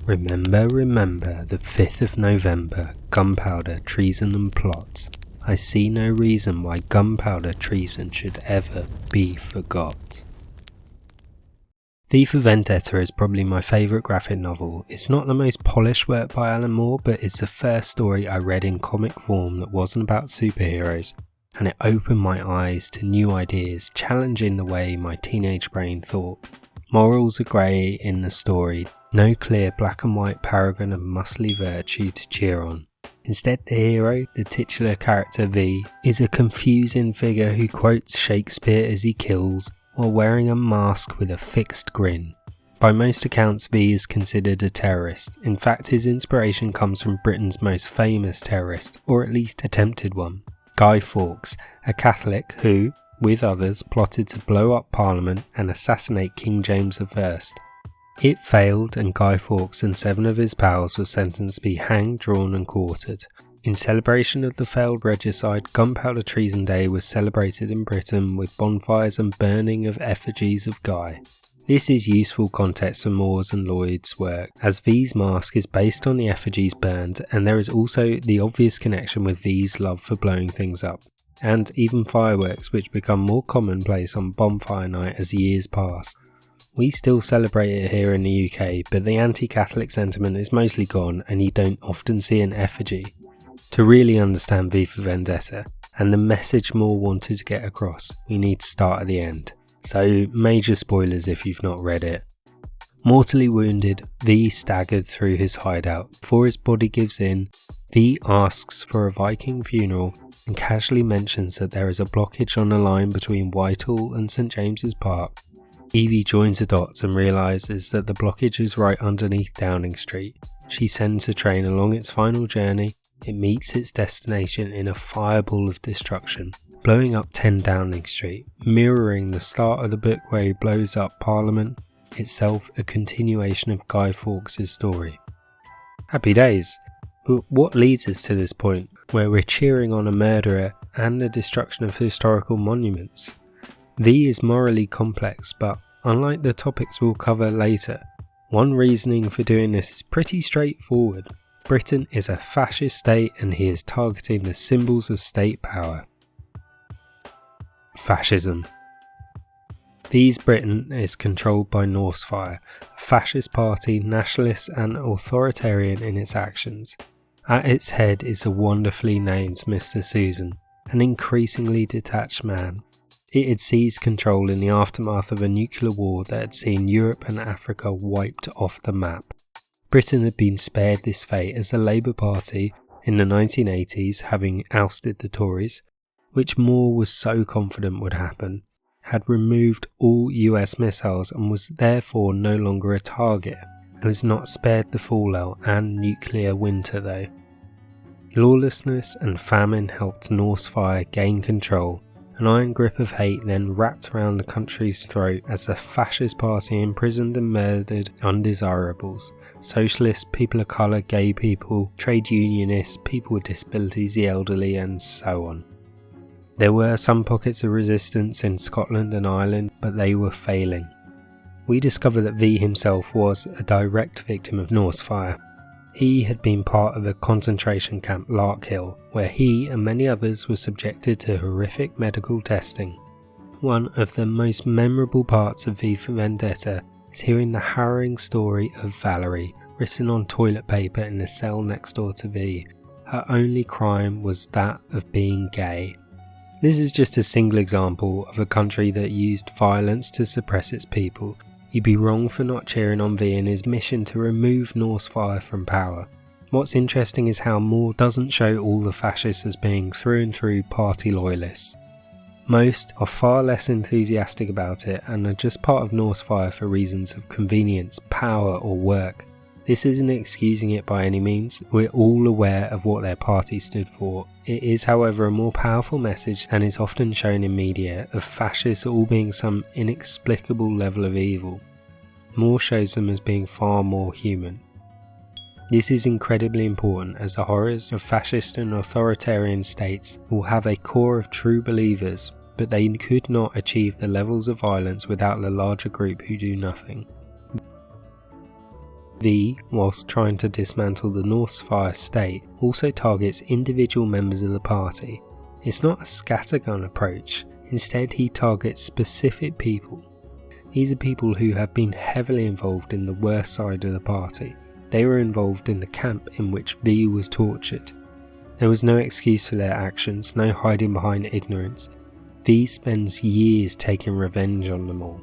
Remember, remember, the 5th of November, gunpowder, treason and plots. I see no reason why gunpowder treason should ever be forgot. V for Vendetta is probably my favourite graphic novel. It's not the most polished work by Alan Moore, but it's the first story I read in comic form that wasn't about superheroes, and it opened my eyes to new ideas, challenging the way my teenage brain thought. Morals are grey in the story, no clear black and white paragon of muscly virtue to cheer on. Instead, the hero, the titular character V, is a confusing figure who quotes Shakespeare as he kills, while wearing a mask with a fixed grin. By most accounts, V is considered a terrorist. In fact, his inspiration comes from Britain's most famous terrorist, or at least attempted one, Guy Fawkes, a Catholic who, with others, plotted to blow up Parliament and assassinate King James I. It failed, and Guy Fawkes and 7 of his pals were sentenced to be hanged, drawn and quartered. In celebration of the failed regicide, Gunpowder Treason Day was celebrated in Britain with bonfires and burning of effigies of Guy. This is useful context for Moore's and Lloyd's work, as V's mask is based on the effigies burned, and there is also the obvious connection with V's love for blowing things up, and even fireworks, which become more commonplace on bonfire night as years pass. We still celebrate it here in the UK, but the anti-Catholic sentiment is mostly gone and you don't often see an effigy. To really understand V for Vendetta, and the message Moore wanted to get across, we need to start at the end. So major spoilers if you've not read it. Mortally wounded, V staggered through his hideout. Before his body gives in, V asks for a Viking funeral and casually mentions that there is a blockage on the line between Whitehall and St James's Park. Evey joins the dots and realises that the blockage is right underneath Downing Street. She sends a train along its final journey. It meets its destination in a fireball of destruction, blowing up 10 Downing Street, mirroring the start of the book where he blows up Parliament, itself a continuation of Guy Fawkes' story. Happy days, but what leads us to this point where we're cheering on a murderer and the destruction of historical monuments? V is morally complex, but unlike the topics we'll cover later, one reasoning for doing this is pretty straightforward. Britain is a fascist state and he is targeting the symbols of state power. Fascism. V's Britain is controlled by Norsefire, a fascist party, nationalist and authoritarian in its actions. At its head is a wonderfully named Mr. Susan, an increasingly detached man. It had seized control in the aftermath of a nuclear war that had seen Europe and Africa wiped off the map. Britain had been spared this fate as the Labour Party, in the 1980s, having ousted the Tories, which Moore was so confident would happen, had removed all US missiles and was therefore no longer a target. It was not spared the fallout and nuclear winter though. Lawlessness and famine helped Norsefire gain control. An iron grip of hate then wrapped around the country's throat as the fascist party imprisoned and murdered undesirables, socialists, people of colour, gay people, trade unionists, people with disabilities, the elderly and so on. There were some pockets of resistance in Scotland and Ireland, but they were failing. We discover that V himself was a direct victim of Norsefire. He had been part of a concentration camp, Larkhill, where he and many others were subjected to horrific medical testing. One of the most memorable parts of V for Vendetta is hearing the harrowing story of Valerie, written on toilet paper in the cell next door to V. Her only crime was that of being gay. This is just a single example of a country that used violence to suppress its people. You'd be wrong for not cheering on V in his mission to remove Norsefire from power. What's interesting is how Moore doesn't show all the fascists as being through and through party loyalists. Most are far less enthusiastic about it and are just part of Norsefire for reasons of convenience, power or work. This isn't excusing it by any means, we're all aware of what their party stood for. It is however a more powerful message and is often shown in media of fascists all being some inexplicable level of evil. Moore shows them as being far more human. This is incredibly important as the horrors of fascist and authoritarian states will have a core of true believers, but they could not achieve the levels of violence without the larger group who do nothing. V, whilst trying to dismantle the Northfire state, also targets individual members of the party. It's not a scattergun approach, instead he targets specific people. These are people who have been heavily involved in the worst side of the party. They were involved in the camp in which V was tortured. There was no excuse for their actions, no hiding behind ignorance. V spends years taking revenge on them all.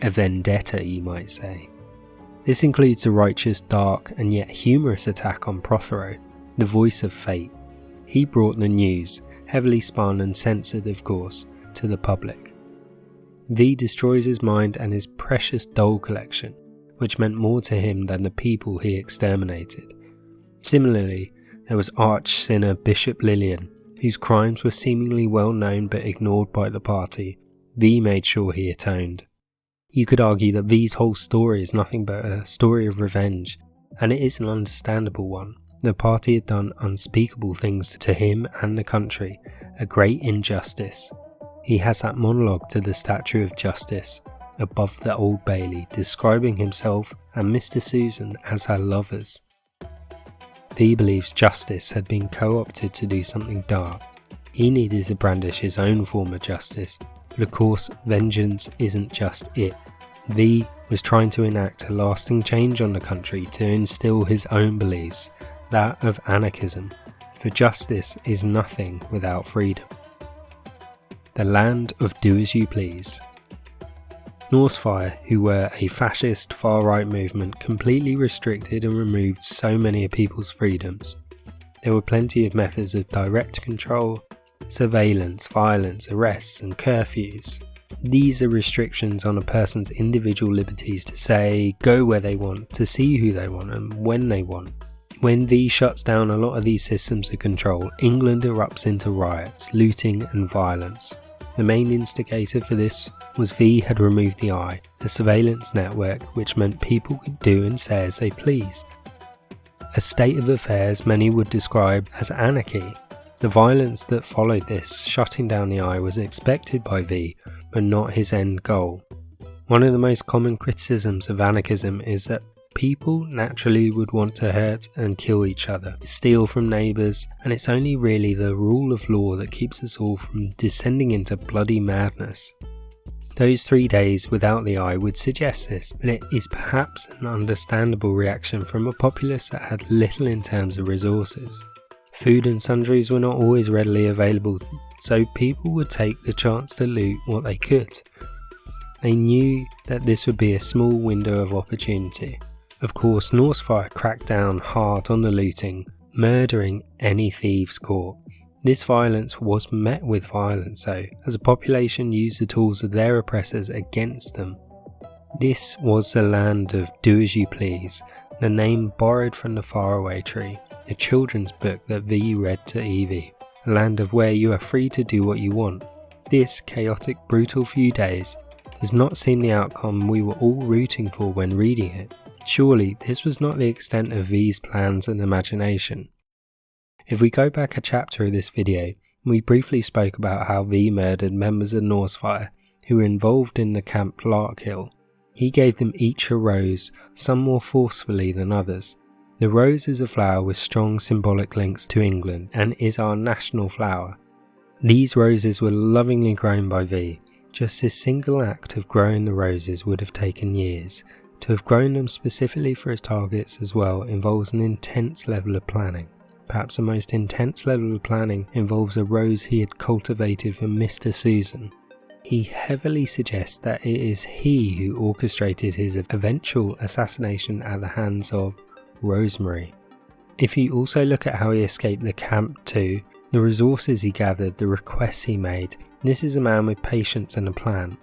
A vendetta, you might say. This includes a righteous, dark and yet humorous attack on Prothero, the voice of fate. He brought the news, heavily spun and censored of course, to the public. V destroys his mind and his precious doll collection, which meant more to him than the people he exterminated. Similarly, there was arch-sinner Bishop Lillian, whose crimes were seemingly well known but ignored by the party. V made sure he atoned. You could argue that V's whole story is nothing but a story of revenge, and it is an understandable one. The party had done unspeakable things to him and the country, a great injustice. He has that monologue to the Statue of Justice, above the Old Bailey, describing himself and Mr. Susan as her lovers. V believes justice had been co-opted to do something dark. He needed to brandish his own form of justice, but of course vengeance isn't just it. V was trying to enact a lasting change on the country to instill his own beliefs, that of anarchism, for justice is nothing without freedom. The land of do as you please. Northfire, who were a fascist far-right movement, completely restricted and removed so many of people's freedoms. There were plenty of methods of direct control, surveillance, violence, arrests and curfews. These are restrictions on a person's individual liberties to say, go where they want, to see who they want and when they want. When V shuts down a lot of these systems of control, England erupts into riots, looting and violence. The main instigator for this was V had removed the eye, the surveillance network which meant people could do and say as they please. A state of affairs many would describe as anarchy. The violence that followed this shutting down the eye was expected by V, but not his end goal. One of the most common criticisms of anarchism is that people naturally would want to hurt and kill each other, steal from neighbours, and it's only really the rule of law that keeps us all from descending into bloody madness. Those 3 days without the eye would suggest this, but it is perhaps an understandable reaction from a populace that had little in terms of resources. Food and sundries were not always readily available, so people would take the chance to loot what they could. They knew that this would be a small window of opportunity. Of course, Northfire cracked down hard on the looting, murdering any thieves caught. This violence was met with violence though, as the population used the tools of their oppressors against them. This was the land of do as you please, the name borrowed from the Faraway Tree, a children's book that V read to Evey, a land of where you are free to do what you want. This chaotic, brutal few days does not seem the outcome we were all rooting for when reading it. Surely this was not the extent of V's plans and imagination. If we go back a chapter of this video, we briefly spoke about how V murdered members of Northfire who were involved in the Camp Larkhill. He gave them each a rose, some more forcefully than others. The rose is a flower with strong symbolic links to England and is our national flower. These roses were lovingly grown by V. Just this single act of growing the roses would have taken years. To have grown them specifically for his targets as well involves an intense level of planning. Perhaps the most intense level of planning involves a rose he had cultivated for Mr. Susan. He heavily suggests that it is he who orchestrated his eventual assassination at the hands of Rosemary. If you also look at how he escaped the camp too, the resources he gathered, the requests he made, this is a man with patience and a plan.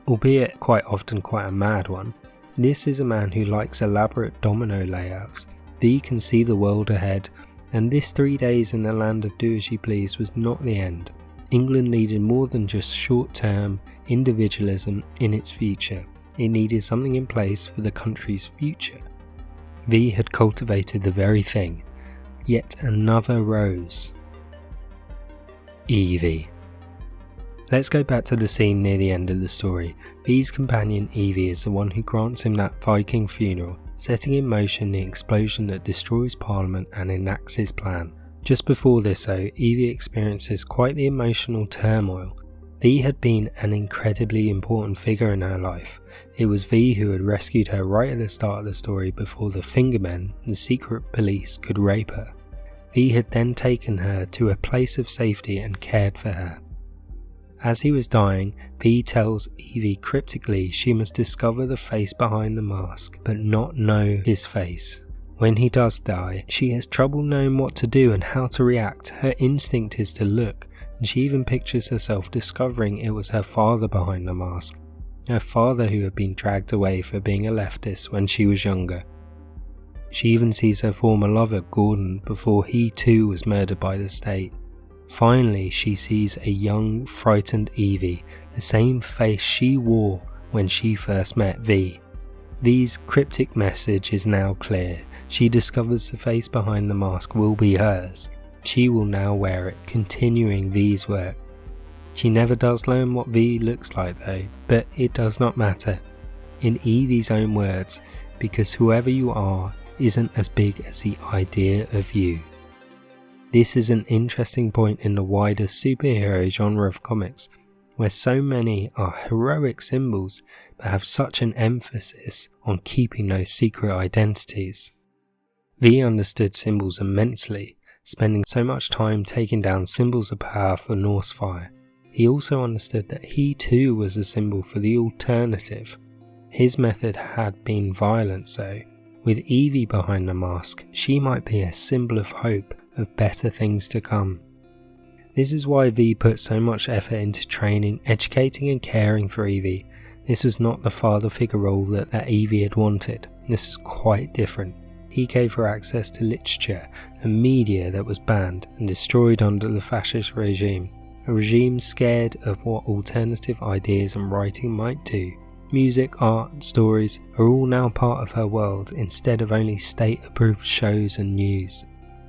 Albeit quite often quite a mad one. This is a man who likes elaborate domino layouts. V can see the world ahead, and this 3 days in the land of do as you please was not the end. England needed more than just short-term individualism in its future. It needed something in place for the country's future. V had cultivated the very thing. Yet another rose. Evey. Let's go back to the scene near the end of the story. V's companion Evey is the one who grants him that Viking funeral, setting in motion the explosion that destroys Parliament and enacts his plan. Just before this though, Evey experiences quite the emotional turmoil. V had been an incredibly important figure in her life. It was V who had rescued her right at the start of the story before the Fingermen, the secret police, could rape her. V had then taken her to a place of safety and cared for her. As he was dying, V tells Evey cryptically she must discover the face behind the mask, but not know his face. When he does die, she has trouble knowing what to do and how to react. Her instinct is to look, and she even pictures herself discovering it was her father behind the mask. Her father who had been dragged away for being a leftist when she was younger. She even sees her former lover, Gordon, before he too was murdered by the state. Finally, she sees a young, frightened Evey, the same face she wore when she first met V. V's cryptic message is now clear. She discovers the face behind the mask will be hers. She will now wear it, continuing V's work. She never does learn what V looks like though, but it does not matter. In Evey's own words, because whoever you are isn't as big as the idea of you. This is an interesting point in the wider superhero genre of comics, where so many are heroic symbols but have such an emphasis on keeping those secret identities. V understood symbols immensely, spending so much time taking down symbols of power for Norse fire. He also understood that he too was a symbol for the alternative. His method had been violence though. With Evey behind the mask, she might be a symbol of hope, of better things to come. This is why V put so much effort into training, educating and caring for Evey. This was not the father figure role that Evey had wanted. This was quite different. He gave her access to literature and media that was banned and destroyed under the fascist regime. A regime scared of what alternative ideas and writing might do. Music, art and stories are all now part of her world instead of only state-approved shows and news.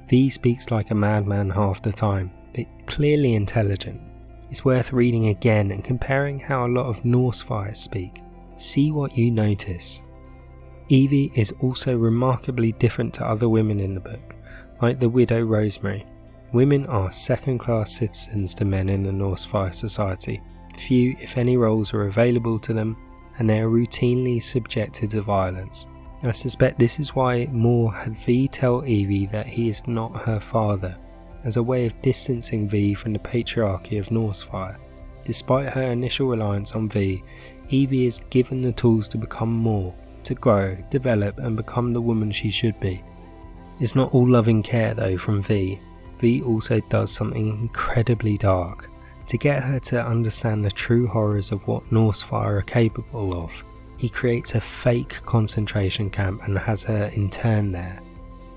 V speaks like a madman half the time, but clearly intelligent. It's worth reading again and comparing how a lot of Norse fires speak. See what you notice. Evey is also remarkably different to other women in the book, like the widow Rosemary. Women are second-class citizens to men in the Norse fire society. Few, if any, roles are available to them, and they are routinely subjected to violence. I suspect this is why Moore had V tell Evey that he is not her father, as a way of distancing V from the patriarchy of Norse fire. Despite her initial reliance on V, Evey is given the tools to become more, to grow, develop and become the woman she should be. It's not all loving care though from V. V also does something incredibly dark, to get her to understand the true horrors of what Norse fire are capable of. He creates a fake concentration camp and has her interned there.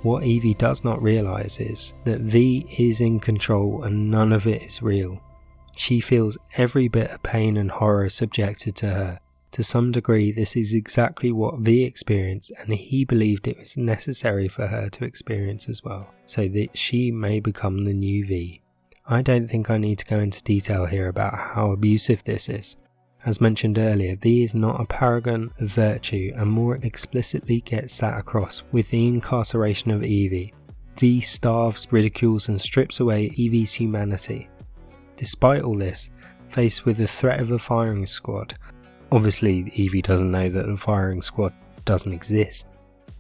What Evey does not realise is that V is in control and none of it is real. She feels every bit of pain and horror subjected to her. To some degree this is exactly what V experienced, and he believed it was necessary for her to experience as well, so that she may become the new V. I don't think I need to go into detail here about how abusive this is. As mentioned earlier, V is not a paragon of virtue and more explicitly gets that across with the incarceration of Evey. V starves, ridicules and strips away Evey's humanity. Despite all this, faced with the threat of a firing squad, obviously Evey doesn't know that the firing squad doesn't exist,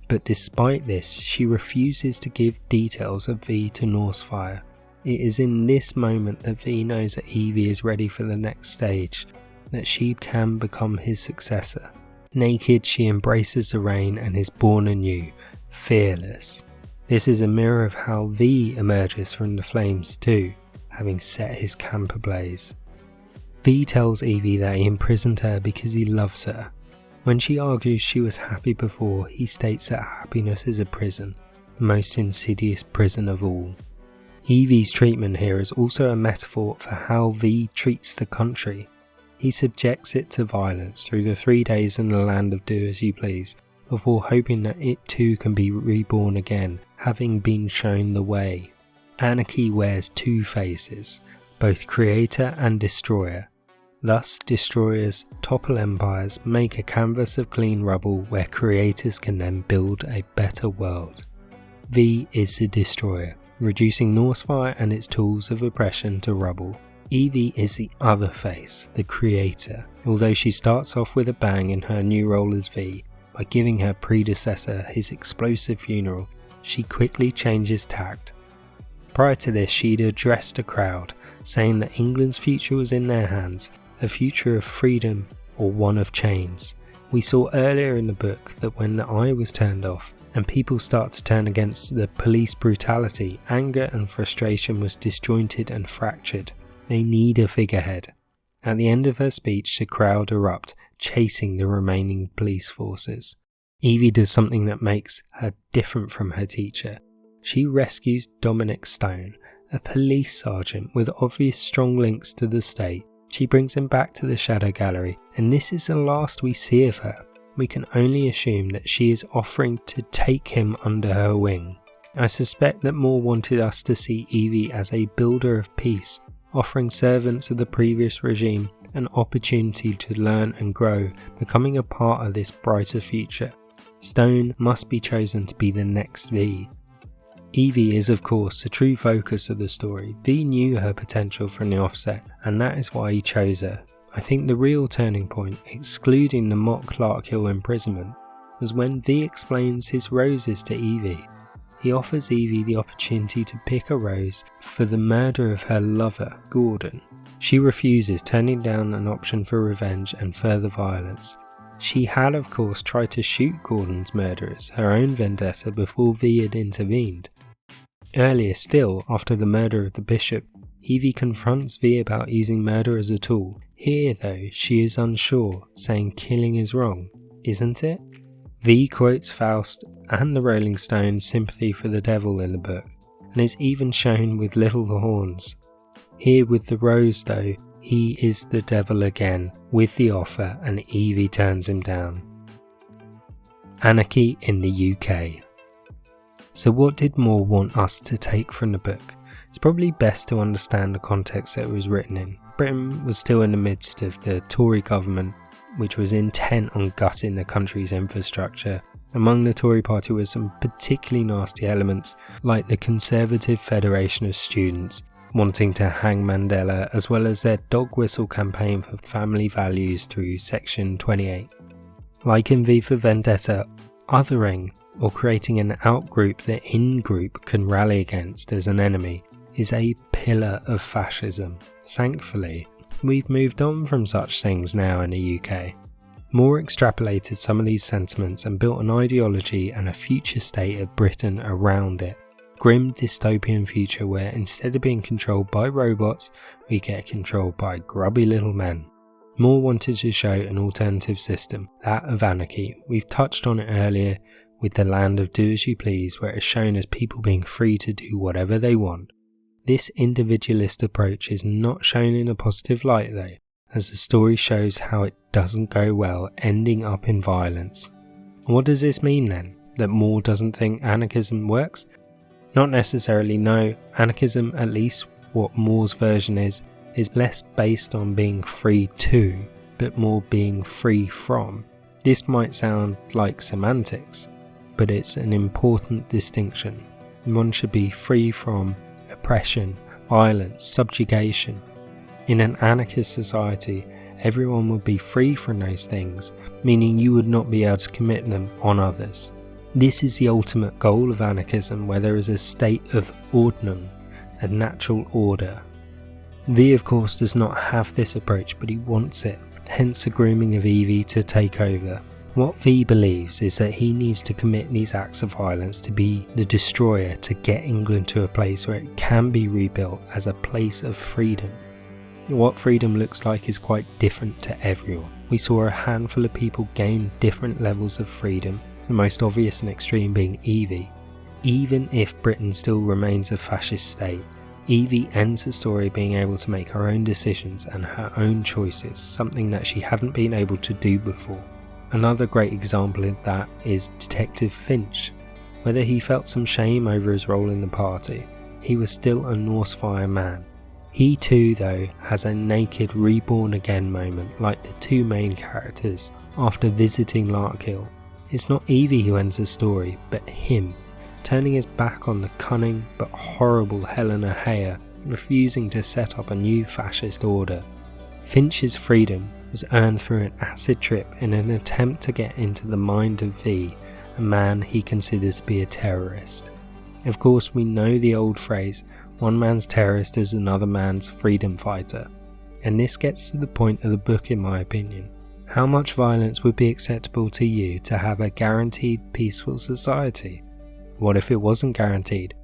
but despite this she refuses to give details of V to Norse fire. It is in this moment that V knows that Evey is ready for the next stage, that she can become his successor. Naked she embraces the rain and is born anew, fearless. This is a mirror of how V emerges from the flames too, having set his camp ablaze. V tells Evey that he imprisoned her because he loves her. When she argues she was happy before, he states that happiness is a prison, the most insidious prison of all. Evey's treatment here is also a metaphor for how V treats the country. He subjects it to violence through the 3 days in the land of do as you please, before hoping that it too can be reborn again, having been shown the way. Anarchy wears two faces, both creator and destroyer. Thus, destroyers topple empires, make a canvas of clean rubble where creators can then build a better world. V is the destroyer, reducing Norsefire and its tools of oppression to rubble. Evey is the other face, the creator, although she starts off with a bang in her new role as V. By giving her predecessor his explosive funeral, she quickly changes tact. Prior to this, she'd addressed a crowd, saying that England's future was in their hands, a future of freedom or one of chains. We saw earlier in the book that when the eye was turned off and people start to turn against the police brutality, anger and frustration was disjointed and fractured. They need a figurehead. At the end of her speech, the crowd erupt, chasing the remaining police forces. Evey does something that makes her different from her teacher. She rescues Dominic Stone, a police sergeant with obvious strong links to the state. She brings him back to the Shadow Gallery, and this is the last we see of her. We can only assume that she is offering to take him under her wing. I suspect that Moore wanted us to see Evey as a builder of peace, offering servants of the previous regime an opportunity to learn and grow, becoming a part of this brighter future. Stone must be chosen to be the next V. Evey is of course the true focus of the story. V knew her potential from the offset, and that is why he chose her. I think the real turning point, excluding the mock Clarkhill imprisonment, was when V explains his roses to Evey. He offers Evey the opportunity to pick a rose for the murder of her lover, Gordon. She refuses, turning down an option for revenge and further violence. She had of course tried to shoot Gordon's murderers, her own vendetta, before V had intervened. Earlier still, after the murder of the bishop, Evey confronts V about using murder as a tool. Here though, she is unsure, saying killing is wrong, isn't it? V quotes Faust and the Rolling Stones' sympathy for the devil in the book, and is even shown with little horns. Here with the rose though, he is the devil again, with the offer, and Evey turns him down. Anarchy in the UK. So what did Moore want us to take from the book? It's probably best to understand the context that it was written in. Britain was still in the midst of the Tory government, which was intent on gutting the country's infrastructure. Among the Tory party were some particularly nasty elements, like the Conservative Federation of Students, wanting to hang Mandela, as well as their dog whistle campaign for family values through Section 28. Like in V for Vendetta, othering, or creating an out-group the in-group can rally against as an enemy, is a pillar of fascism. Thankfully, we've moved on from such things now in the UK. Moore extrapolated some of these sentiments and built an ideology and a future state of Britain around it. Grim dystopian future where instead of being controlled by robots, we get controlled by grubby little men. Moore wanted to show an alternative system, that of anarchy. We've touched on it earlier with the land of do as you please, where it is shown as people being free to do whatever they want. This individualist approach is not shown in a positive light though, as the story shows how it doesn't go well, ending up in violence. What does this mean then? That Moore doesn't think anarchism works? Not necessarily, no. Anarchism, at least what Moore's version is less based on being free to, but more being free from. This might sound like semantics, but it's an important distinction. One should be free from oppression, violence, subjugation. In an anarchist society, everyone would be free from those things, meaning you would not be able to commit them on others. This is the ultimate goal of anarchism, where there is a state of ordnung, a natural order. V of course does not have this approach, but he wants it, hence the grooming of Evey to take over. What V believes is that he needs to commit these acts of violence to be the destroyer, to get England to a place where it can be rebuilt as a place of freedom. What freedom looks like is quite different to everyone. We saw a handful of people gain different levels of freedom, the most obvious and extreme being Evey. Even if Britain still remains a fascist state, Evey ends the story being able to make her own decisions and her own choices, something that she hadn't been able to do before. Another great example of that is Detective Finch. Whether he felt some shame over his role in the party, he was still a Norsefire man. He too, though, has a naked reborn again moment like the two main characters after visiting Larkhill. It's not Evey who ends the story, but him, turning his back on the cunning but horrible Helena Heyer, refusing to set up a new fascist order. Finch's freedom was earned through an acid trip in an attempt to get into the mind of V, a man he considers to be a terrorist. Of course, we know the old phrase, one man's terrorist is another man's freedom fighter, and this gets to the point of the book in my opinion. How much violence would be acceptable to you to have a guaranteed peaceful society? What if it wasn't guaranteed?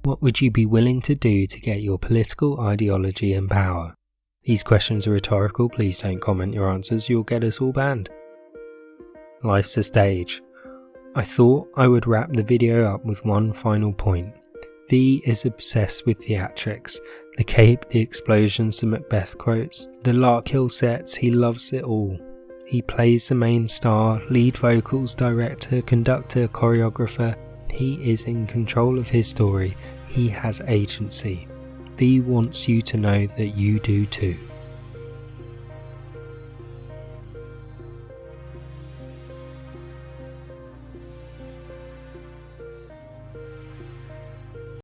What would you be willing to do to get your political ideology and power? These questions are rhetorical, please don't comment your answers, you'll get us all banned. Life's a stage. I thought I would wrap the video up with one final point. V is obsessed with theatrics, the cape, the explosions, the Macbeth quotes, the Larkhill sets, he loves it all. He plays the main star, lead vocals, director, conductor, choreographer. He is in control of his story, he has agency. V wants you to know that you do too.